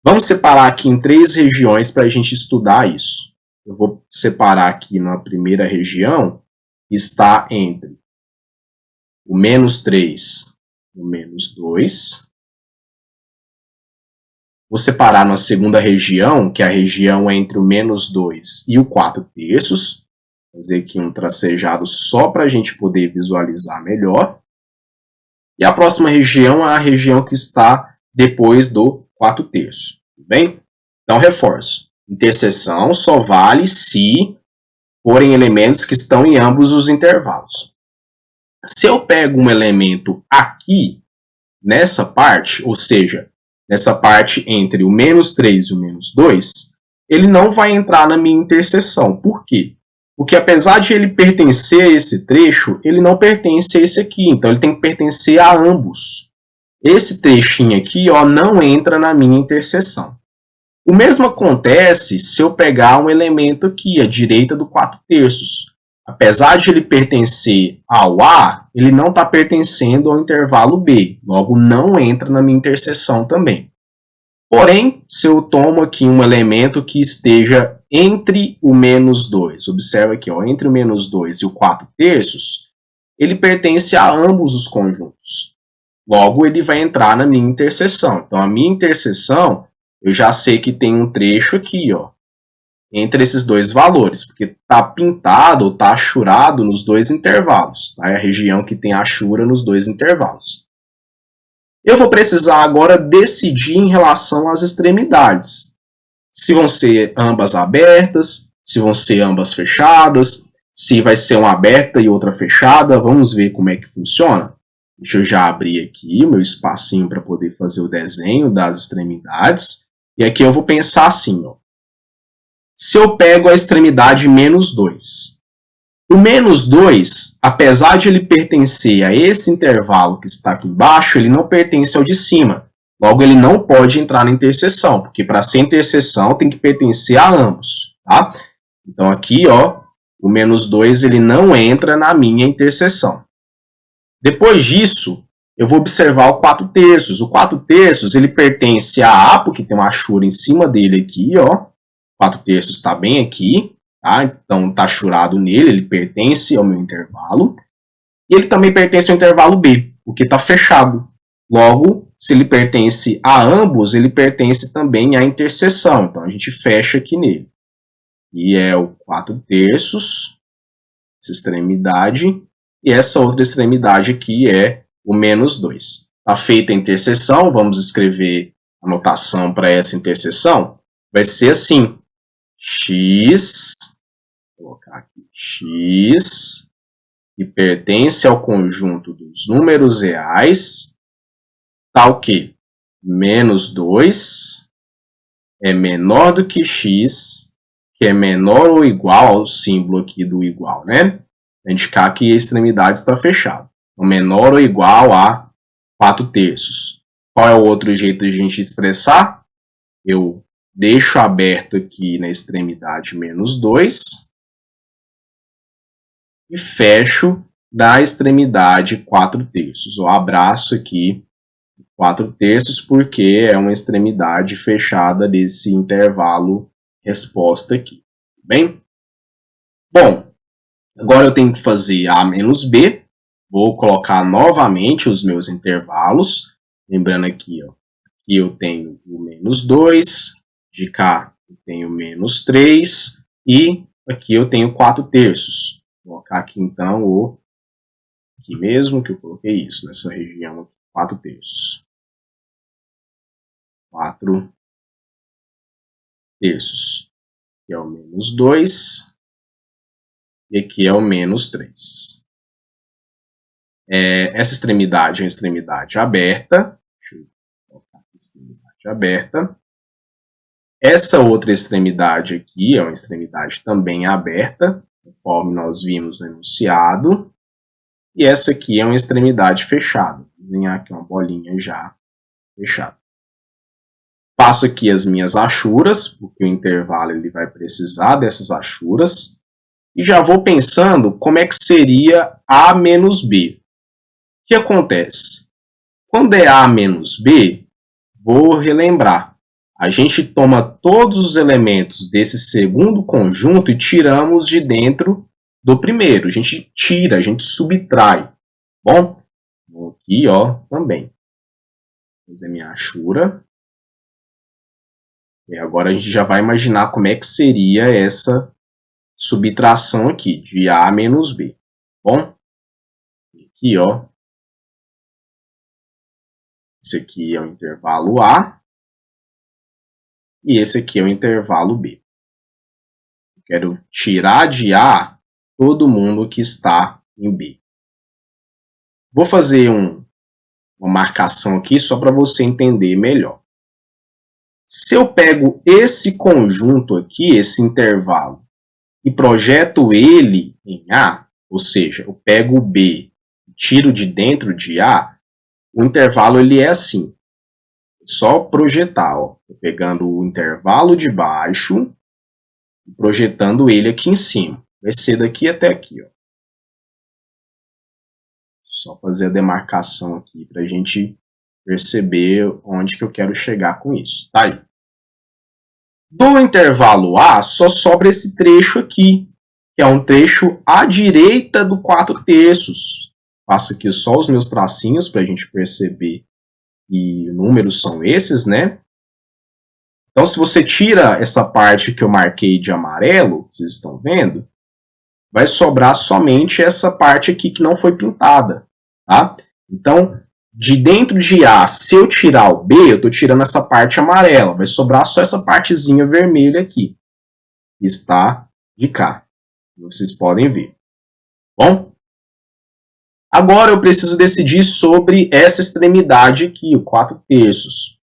[SPEAKER 1] vamos separar aqui em 3 regiões para a gente estudar isso. Eu vou separar aqui na primeira região, que está entre o menos 3 e o menos 2. Vou separar na segunda região, que é a região entre o menos 2 e o 4/3. Fazer aqui um tracejado só para a gente poder visualizar melhor. E a próxima região é a região que está depois do 4/3. Tudo bem? Então, reforço. Interseção só vale se forem elementos que estão em ambos os intervalos. Se eu pego um elemento aqui, nessa parte, ou seja, nessa parte entre o menos 3 e o menos 2, ele não vai entrar na minha interseção. Por quê? Porque apesar de ele pertencer a esse trecho, ele não pertence a esse aqui. Então ele tem que pertencer a ambos. Esse trechinho aqui, ó, não entra na minha interseção. O mesmo acontece se eu pegar um elemento aqui, à direita do 4/3. Apesar de ele pertencer ao A, ele não está pertencendo ao intervalo B. Logo, não entra na minha interseção também. Porém, se eu tomo aqui um elemento que esteja entre o menos 2, observa aqui, ó, entre o menos 2 e o 4/3, ele pertence a ambos os conjuntos. Logo, ele vai entrar na minha interseção. Então, a minha interseção, eu já sei que tem um trecho aqui, ó, entre esses dois valores, porque está pintado ou está achurado nos dois intervalos. Tá? É a região que tem achura nos dois intervalos. Eu vou precisar agora decidir em relação às extremidades. Se vão ser ambas abertas, se vão ser ambas fechadas, se vai ser uma aberta e outra fechada. Vamos ver como é que funciona. Deixa eu já abrir aqui o meu espacinho para poder fazer o desenho das extremidades. E aqui eu vou pensar assim, ó. Se eu pego a extremidade menos 2. O menos 2, apesar de ele pertencer a esse intervalo que está aqui embaixo, ele não pertence ao de cima. Logo, ele não pode entrar na interseção, porque para ser interseção tem que pertencer a ambos. Tá? Então aqui, ó, o menos 2 ele não entra na minha interseção. Depois disso, eu vou observar o 4/3. O 4/3 ele pertence a A, porque tem uma achura em cima dele aqui, ó. 4/3 está bem aqui, tá? Então está achurado nele, ele pertence ao meu intervalo. E ele também pertence ao intervalo B, porque está fechado. Logo, se ele pertence a ambos, ele pertence também à interseção. Então a gente fecha aqui nele. E é o 4/3, essa extremidade. E essa outra extremidade aqui é o menos 2. Está feita a interseção, vamos escrever a notação para essa interseção. Vai ser assim, x, vou colocar aqui, x, que pertence ao conjunto dos números reais, tal que menos 2 é menor do que x, que é menor ou igual ao símbolo aqui do igual, né? Indicar que a extremidade está fechada. Então, menor ou igual a 4/3. Qual é o outro jeito de a gente expressar? Eu deixo aberto aqui na extremidade menos 2 e fecho na extremidade 4/3. Eu abraço aqui 4/3 porque é uma extremidade fechada desse intervalo resposta aqui. Bem? Bom, agora eu tenho que fazer A menos B. Vou colocar novamente os meus intervalos. Lembrando aqui, ó, que eu tenho o menos 2, de cá eu tenho menos 3 e aqui eu tenho 4/3. Vou colocar aqui então o aqui mesmo que eu coloquei isso, nessa região 4/3. 4/3. Aqui é o menos 2 e aqui é o menos 3. Essa extremidade é uma extremidade aberta. Deixa eu colocar aqui, extremidade aberta. Essa outra extremidade aqui é uma extremidade também aberta, conforme nós vimos no enunciado. E essa aqui é uma extremidade fechada. Vou desenhar aqui uma bolinha já fechada. Faço aqui as minhas achuras, porque o intervalo ele vai precisar dessas achuras. E já vou pensando como é que seria A menos B. O que acontece? Quando é A menos B, vou relembrar. A gente toma todos os elementos desse segundo conjunto e tiramos de dentro do primeiro. A gente tira, a gente subtrai. Bom, aqui ó, também. Vou fazer minha achura. E agora a gente já vai imaginar como é que seria essa subtração aqui, de A menos B. Bom, aqui ó, esse aqui é o intervalo A e esse aqui é o intervalo B. Eu quero tirar de A todo mundo que está em B. Vou fazer um uma marcação aqui só para você entender melhor. Se eu pego esse conjunto aqui, esse intervalo, e projeto ele em A, ou seja, eu pego o B e tiro de dentro de A, o intervalo ele é assim. Só projetar, ó, pegando o intervalo de baixo e projetando ele aqui em cima. Vai ser daqui até aqui, ó. Só fazer a demarcação aqui para a gente perceber onde que eu quero chegar com isso. Tá aí. Do intervalo A, só sobra esse trecho aqui, que é um trecho à direita do 4/3. Faço aqui só os meus tracinhos para a gente perceber que números são esses, né? Então, se você tira essa parte que eu marquei de amarelo, vocês estão vendo, vai sobrar somente essa parte aqui que não foi pintada, tá? Então, de dentro de A, se eu tirar o B, eu estou tirando essa parte amarela, vai sobrar só essa partezinha vermelha aqui, que está de cá. Vocês podem ver. Bom? Agora eu preciso decidir sobre essa extremidade aqui, o 4/3.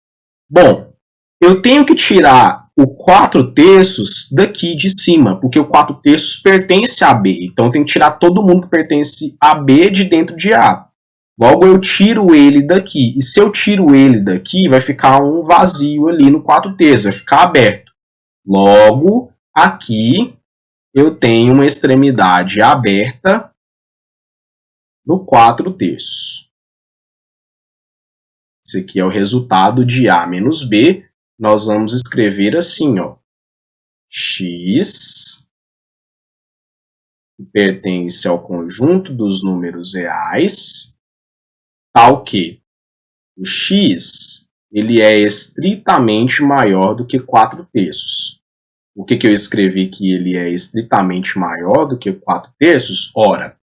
[SPEAKER 1] Bom, eu tenho que tirar o 4/3 daqui de cima, porque o 4/3 pertence a B. Então eu tenho que tirar todo mundo que pertence a B de dentro de A. Logo eu tiro ele daqui. E se eu tiro ele daqui, vai ficar um vazio ali no 4/3, vai ficar aberto. Logo, aqui eu tenho uma extremidade aberta no 4/3. Esse aqui é o resultado de A menos B. Nós vamos escrever assim, ó, x, que pertence ao conjunto dos números reais, tal que o x ele é estritamente maior do que 4/3. Por que eu escrevi que ele é estritamente maior do que 4/3? Ora,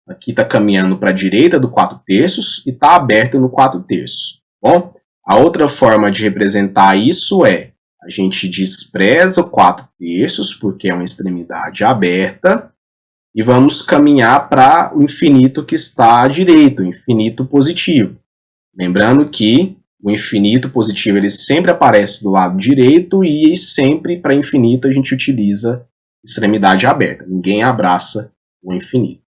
[SPEAKER 1] aqui está caminhando para a direita do 4/3 e está aberto no 4/3. Bom, a outra forma de representar isso é a gente despreza o 4/3 porque é uma extremidade aberta e vamos caminhar para o infinito que está à direita, o infinito positivo. Lembrando que o infinito positivo ele sempre aparece do lado direito e sempre para infinito a gente utiliza extremidade aberta. Ninguém abraça o infinito.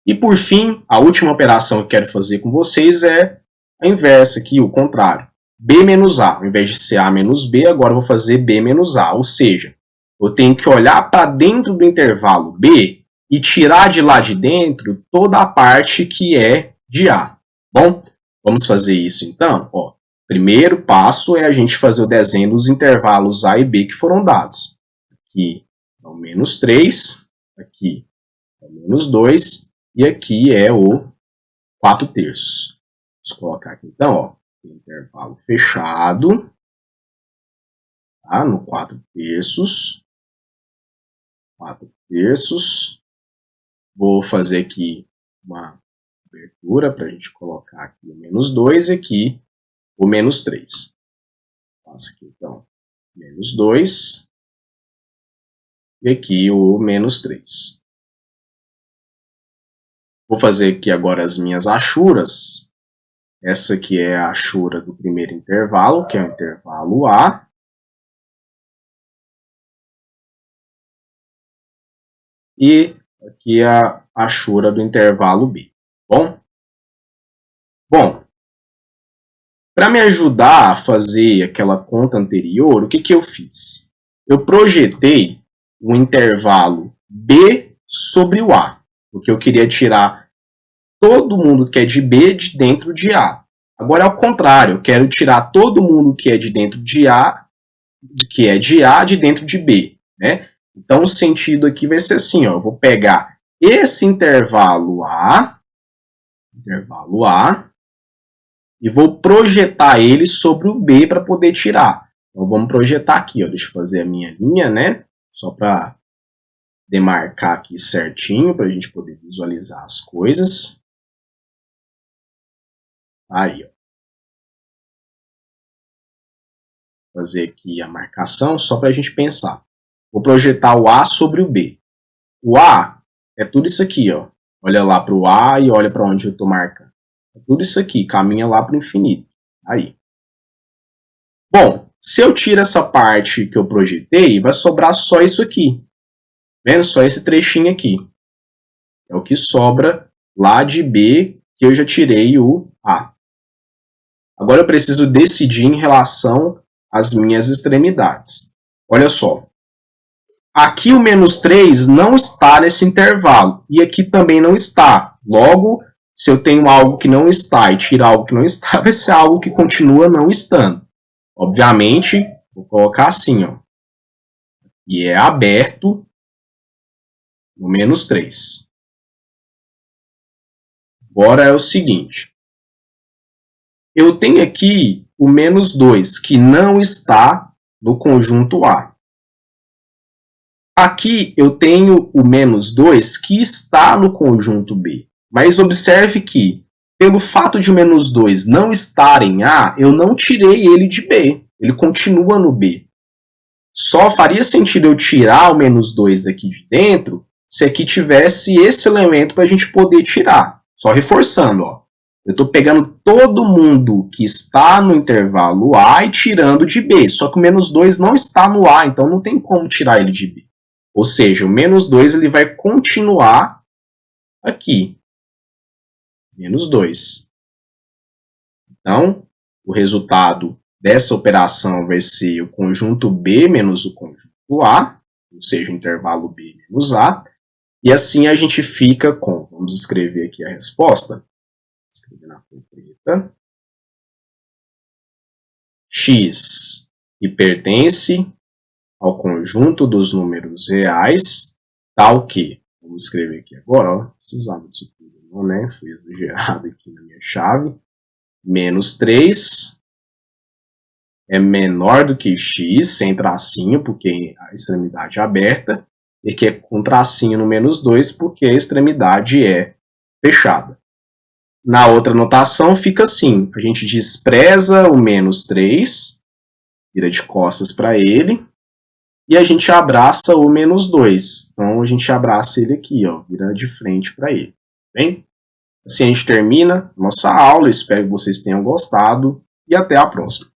[SPEAKER 1] E por fim, a última operação que eu quero fazer com vocês é a inversa aqui, o contrário. B menos A. Ao invés de ser A menos B, agora eu vou fazer B menos A. Ou seja, eu tenho que olhar para dentro do intervalo B e tirar de lá de dentro toda a parte que é de A. Bom, vamos fazer isso então? Ó, primeiro passo é a gente fazer o desenho dos intervalos A e B que foram dados. Aqui é o menos 3, aqui é o menos 2 e aqui é o 4/3. Vamos colocar aqui então, ó, intervalo fechado, tá? No 4/3. 4/3. Vou fazer aqui uma abertura para a gente colocar aqui o menos 2 e aqui o menos 3. Faço aqui então menos 2 e aqui o menos 3. Vou fazer aqui agora as minhas achuras. Essa aqui é a achura do primeiro intervalo, que é o intervalo A. E aqui a achura do intervalo B. Bom, para me ajudar a fazer aquela conta anterior, o que eu fiz? Eu projetei o intervalo B sobre o A, porque eu queria tirar todo mundo que é de B de dentro de A. Agora é o contrário, eu quero tirar todo mundo que é de dentro de A, que é de A de dentro de B, né? Então o sentido aqui vai ser assim, ó, eu vou pegar esse intervalo A, e vou projetar ele sobre o B para poder tirar. Então vamos projetar aqui, ó, deixa eu fazer a minha linha, né? Só para demarcar aqui certinho para a gente poder visualizar as coisas. Aí, ó. Fazer aqui a marcação só para a gente pensar. Vou projetar o A sobre o B. O A é tudo isso aqui, ó. Olha lá para o A e olha para onde eu estou marcando. Tudo isso aqui caminha lá para o infinito. Aí. Bom, se eu tiro essa parte que eu projetei, vai sobrar só isso aqui. Vendo? Só esse trechinho aqui. É o que sobra lá de B, que eu já tirei o A. Agora eu preciso decidir em relação às minhas extremidades. Olha só. Aqui o menos 3 não está nesse intervalo. E aqui também não está. Logo, se eu tenho algo que não está e tiro algo que não está, vai ser algo que continua não estando. Obviamente, vou colocar assim, ó. E é aberto no menos 3. Agora é o seguinte. Eu tenho aqui o menos 2, que não está no conjunto A. Aqui eu tenho o menos 2, que está no conjunto B. Mas observe que, pelo fato de o menos 2 não estar em A, eu não tirei ele de B. Ele continua no B. Só faria sentido eu tirar o menos 2 daqui de dentro se aqui tivesse esse elemento para a gente poder tirar. Só reforçando, ó. Eu estou pegando todo mundo que está no intervalo A e tirando de B. Só que o menos 2 não está no A, então não tem como tirar ele de B. Ou seja, o menos 2 ele vai continuar aqui. Menos 2. Então, o resultado dessa operação vai ser o conjunto B menos o conjunto A, ou seja, o intervalo B menos A. E assim a gente fica com, vamos escrever aqui a resposta. Escrever na cor preta. X, que pertence ao conjunto dos números reais, tal que, vamos escrever aqui agora, ó, precisava disso tudo, não, né? Fui exagerado aqui na minha chave. Menos 3 é menor do que x, sem tracinho, porque a extremidade é aberta, e que é com tracinho no menos 2, porque a extremidade é fechada. Na outra notação fica assim, a gente despreza o menos 3, vira de costas para ele, e a gente abraça o menos 2. Então a gente abraça ele aqui, ó, vira de frente para ele. Bem? Assim a gente termina nossa aula, espero que vocês tenham gostado, e até a próxima.